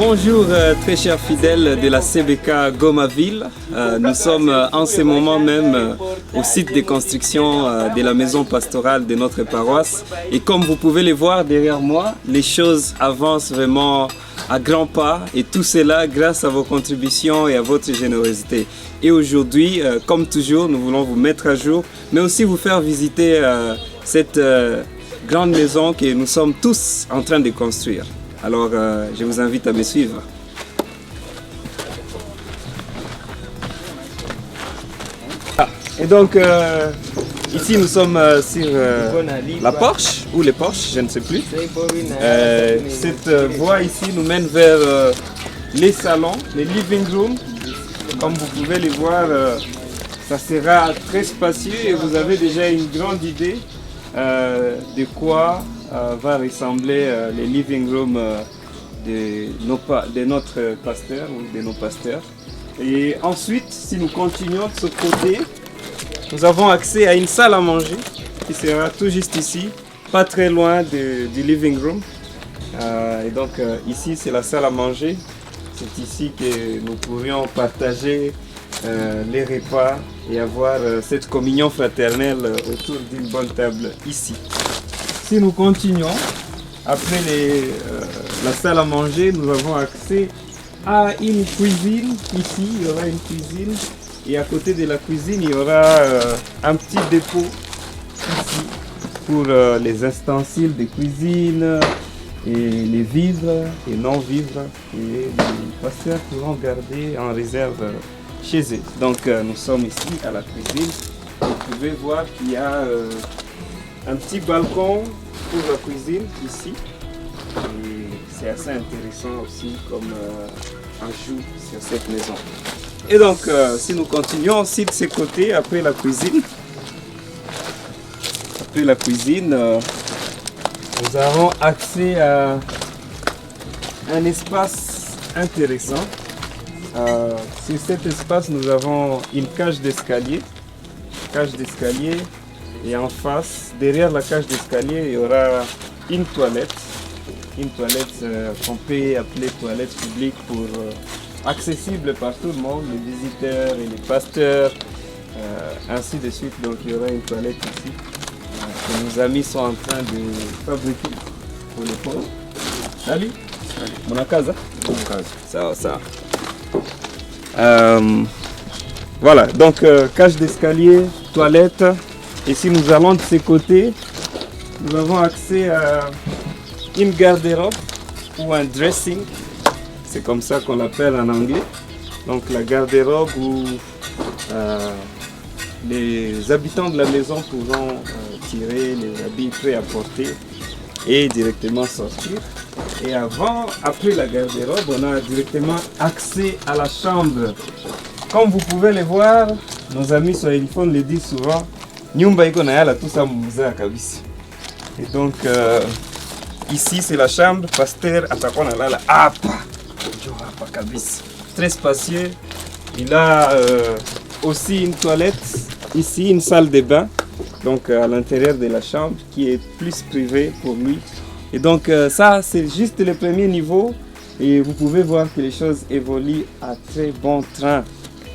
Bonjour très chers fidèles de la CBK Gomaville. Nous sommes en ce moment même au site de construction de la maison pastorale de notre paroisse. Et comme vous pouvez le voir derrière moi, les choses avancent vraiment à grands pas. Et tout cela grâce à vos contributions et à votre générosité. Et aujourd'hui, comme toujours, nous voulons vous mettre à jour, mais aussi vous faire visiter cette grande maison que nous sommes tous en train de construire. Alors, je vous invite à me suivre. Et donc, ici nous sommes sur la Porsche, ou les Porsches, je ne sais plus. Cette voie ici nous mène vers les salons, les living rooms. Comme vous pouvez les voir, ça sera très spacieux et vous avez déjà une grande idée de quoi va ressembler les living rooms de notre pasteur ou de nos pasteurs. Et ensuite, si nous continuons de ce côté, nous avons accès à une salle à manger qui sera tout juste ici, pas très loin du living room. Et donc ici c'est la salle à manger. C'est ici que nous pourrions partager les repas et avoir cette communion fraternelle autour d'une bonne table ici. Si nous continuons, après la salle à manger, nous avons accès à une cuisine. Ici, il y aura une cuisine. Et à côté de la cuisine, il y aura un petit dépôt ici pour les ustensiles de cuisine et les vivres et non-vivres. Et les pasteurs pourront garder en réserve chez eux. Donc nous sommes ici à la cuisine. Vous pouvez voir qu'il y a un petit balcon pour la cuisine ici. Et c'est assez intéressant aussi comme ajout sur cette maison. Et donc si nous continuons aussi de ce côté, après la cuisine, nous avons accès à un espace intéressant. Sur cet espace, nous avons une cage d'escalier. Et en face, derrière la cage d'escalier, il y aura une toilette. Une toilette qu'on peut appeler toilette publique pour accessible par tout le monde, les visiteurs et les pasteurs, ainsi de suite. Donc il y aura une toilette ici que nos amis sont en train de fabriquer pour les pauvres. Salut. Mon casa. Ça. Voilà, donc cage d'escalier, toilette. Et si nous allons de ces côtés, nous avons accès à une garde-robe ou un dressing. C'est comme ça qu'on l'appelle en anglais. Donc la garde-robe où les habitants de la maison pourront tirer les habits prêts à porter et directement sortir. Et après la garde-robe, on a directement accès à la chambre. Comme vous pouvez le voir, nos amis swahiliphones le disent souvent, nyumba iko na yala tout ça muzaa kabisa. Et donc ici c'est la chambre, pasteur atakuwa nalala hapa. Hapa kabisa. Très spacieux. Il a aussi une toilette ici, une salle de bain. Donc à l'intérieur de la chambre qui est plus privée pour lui. Et donc ça c'est juste le premier niveau et vous pouvez voir que les choses évoluent à très bon train.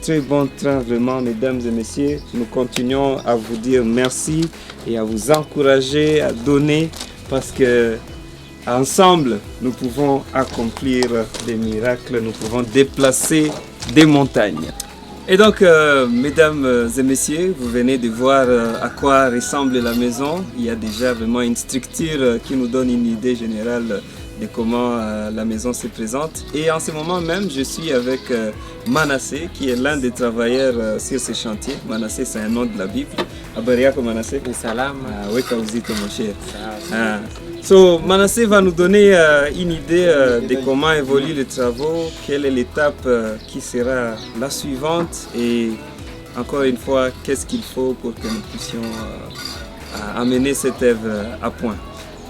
Très bon train vraiment, mesdames et messieurs. Nous continuons à vous dire merci et à vous encourager à donner parce que ensemble nous pouvons accomplir des miracles, nous pouvons déplacer des montagnes. Et donc mesdames et messieurs, vous venez de voir à quoi ressemble la maison. Il y a déjà vraiment une structure qui nous donne une idée générale de comment la maison se présente. Et en ce moment même, je suis avec Manassé, qui est l'un des travailleurs sur ce chantier. Manassé, c'est un nom de la Bible. Abariako Manassé. Salam. Oui, Kauzito, mon cher. So, Manassé va nous donner une idée de comment évoluent les travaux, quelle est l'étape qui sera la suivante et encore une fois, qu'est-ce qu'il faut pour que nous puissions amener cette œuvre à point.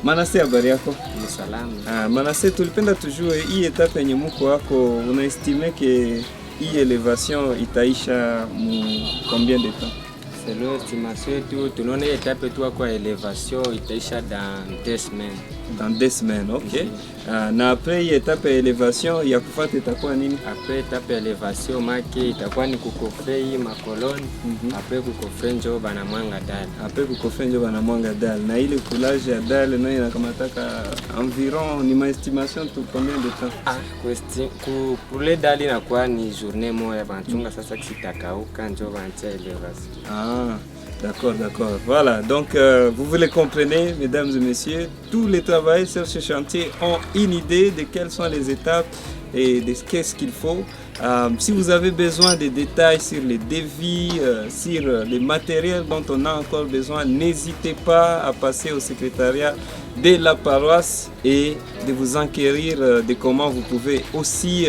Manassé, habari yako? Salama. Manassé, tulipenda tujue hii etape yenye muko wako, unaestime ke hii elevation itaisha mu combien de temps? Selon estimation yetu, tunaona etape tu kwa elevation itaisha dans 2 semaines. Dans 2 semaines, ok. Na après hii etape ya elevation ya kufuata itakuwa nini? Après etape ya elevation make itakuwa ni kukofre hii makoloni. Après kukofre njo banamwanga dal. Après kukofre njo banamwanga dal. Na ile coulage ya dal nayo inakamataka environ ni ma estimation tu combien de temps? Pour les dal inakuwa ni journée moja banchunga sasa kitakauka njo bantia elevation. D'accord, d'accord. Voilà, donc vous le comprenez, mesdames et messieurs, tous les travailleurs sur ce chantier ont une idée de quelles sont les étapes et de qu'est-ce qu'il faut. Si vous avez besoin de détails sur les devis, sur les matériels dont on a encore besoin, n'hésitez pas à passer au secrétariat de la paroisse et de vous enquérir de comment vous pouvez aussi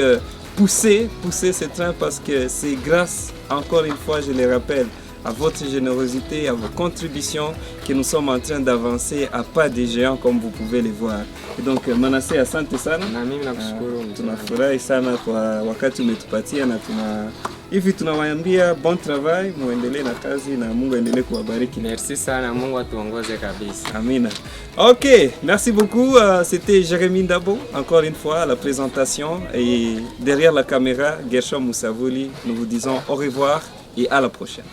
pousser ce train, parce que c'est grâce, encore une fois, je le rappelle, à votre générosité, à vos contributions, que nous sommes en train d'avancer à pas de géants comme vous pouvez les voir. Et donc Manasseh, asante sana. Na mimi nakushukuru. Tunafurahi sana kwa wakati umetupatia na hivi tunawaambia bon travail, muendelee na kazi na Mungu aendelee kuwabariki. Merci sana, Mungu atuongoze kabisa. Amina. Ok, merci beaucoup. C'était Jérémy Ndabo, encore une fois, à la présentation. Et derrière la caméra, Gershom Moussavouli, nous vous disons au revoir et à la prochaine.